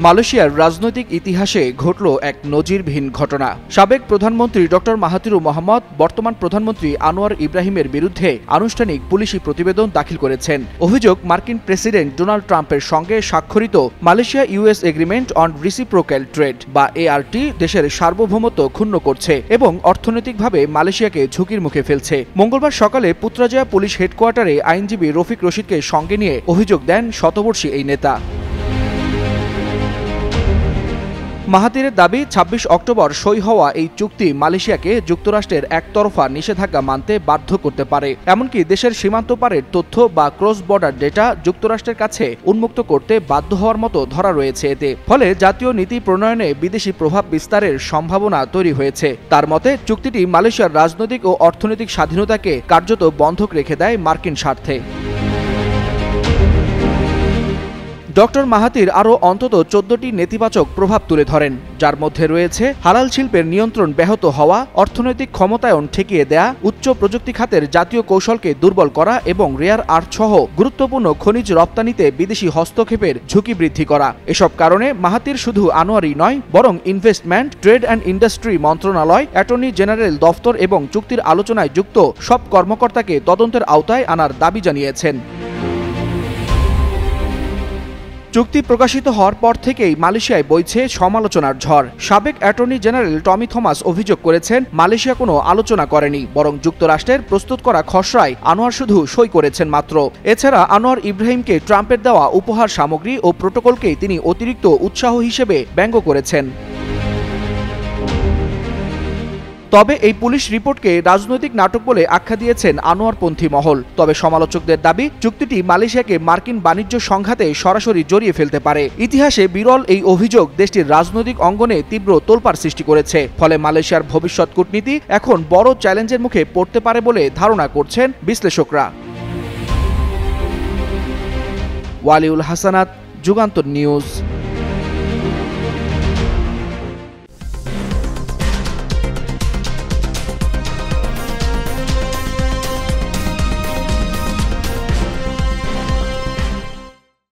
মালয়েশিয়ার রাজনৈতিক ইতিহাসে ঘটল এক নজিরবিহীন ঘটনা। সাবেক প্রধানমন্ত্রী ডক্টর মাহাথির মোহাম্মদ বর্তমান প্রধানমন্ত্রী আনোয়ার ইব্রাহিমের বিরুদ্ধে আনুষ্ঠানিক পুলিশি প্রতিবেদন দাখিল করেছেন। অভিযোগ, মার্কিন প্রেসিডেন্ট ডোনাল্ড ট্রাম্পের সঙ্গে স্বাক্ষরিত Malaysia US agreement on reciprocal trade বা এআরটি দেশের সার্বভৌমত্ব ক্ষুণ্ণ করছে এবং অর্থনৈতিকভাবে মালয়েশিয়াকে ঝুঁকির মুখে ফেলছে। মঙ্গলবার সকালে পুত্রাজয়া পুলিশ হেডকোয়ার্টারে আইনজীবী রফিক রশিদকে সঙ্গে নিয়ে অভিযোগ দেন শতবর্ষী এই নেতা। মাহাথিরের দাবি, ২৬ অক্টোবর সই হওয়া এই চুক্তি মালয়েশিয়াকে যুক্তরাষ্ট্রের একতরফা নিষেধাজ্ঞা মানতে বাধ্য করতে পারে। এমনকি দেশের সীমান্ত পারের তথ্য বা ক্রস বর্ডার ডেটা যুক্তরাষ্ট্রের কাছে উন্মুক্ত করতে বাধ্য হওয়ার মতো ধরা রয়েছে এতে। ফলে জাতীয় নীতি প্রণয়নে বিদেশি প্রভাব বিস্তারের সম্ভাবনা তৈরি হয়েছে। তার মতে, চুক্তিটি মালয়েশিয়ার রাজনৈতিক ও অর্থনৈতিক স্বাধীনতাকে কার্যত বন্ধক রেখে দেয় মার্কিন স্বার্থে। ডক্টর মাহাথির আরও অন্তত ১৪টি নেতিবাচক প্রভাব তুলে ধরেন, যার মধ্যে রয়েছে হালাল শিল্পের নিয়ন্ত্রণ ব্যাহত হওয়া, অর্থনৈতিক ক্ষমতায়ন ঠেকিয়ে দেয়া, উচ্চ প্রযুক্তি খাতের জাতীয় কৌশলকে দুর্বল করা এবং রেয়ার আর্থ সহ গুরুত্বপূর্ণ খনিজ রপ্তানিতে বিদেশি হস্তক্ষেপের ঝুঁকি বৃদ্ধি করা। এসব কারণে মাহাথির শুধু আনোয়ারই নয়, বরং ইনভেস্টমেন্ট, ট্রেড অ্যান্ড ইন্ডাস্ট্রি মন্ত্রণালয়, অ্যাটর্নি জেনারেল দফতর এবং চুক্তির আলোচনায় যুক্ত সব কর্মকর্তাকে তদন্তের আওতায় আনার দাবি জানিয়েছেন। চুক্তি প্রকাশিত হওয়ার পর থেকেই মালয়েশিয়ায় বইছে সমালোচনার ঝড়। সাবেক অ্যাটর্নি জেনারেল টমি থমাস অভিযোগ করেছেন, মালয়েশিয়া কোনো আলোচনা করেনি, বরং যুক্তরাষ্ট্রের প্রস্তুত করা খসড়ায় আনোয়ার শুধু সই করেছেন মাত্র। এছাড়া আনোয়ার ইব্রাহিমকে ট্রাম্পের দেওয়া উপহার সামগ্রী ও প্রোটোকলকেই তিনি অতিরিক্ত উৎসাহ হিসেবে ব্যঙ্গ করেছেন। তবে এই পুলিশ রিপোর্টকে রাজনৈতিক নাটক বলে আখ্যা দিয়েছেন আনোয়ারপন্থী মহল। তবে সমালোচকদের দাবি, চুক্তিটি মালয়েশিয়াকে মার্কিন বাণিজ্য সংঘাতে সরাসরি জড়িয়ে ফেলতে পারে। ইতিহাসে বিরল এই অভিযোগ দেশটির রাজনৈতিক অঙ্গনে তীব্র তোলপাড় সৃষ্টি করেছে। ফলে মালয়েশিয়ার ভবিষ্যৎ কূটনীতি এখন বড় চ্যালেঞ্জের মুখে পড়তে পারে বলে ধারণা করছেন বিশ্লেষকরা। ওয়ালিউল হাসানাত, যুগান্তর নিউজ।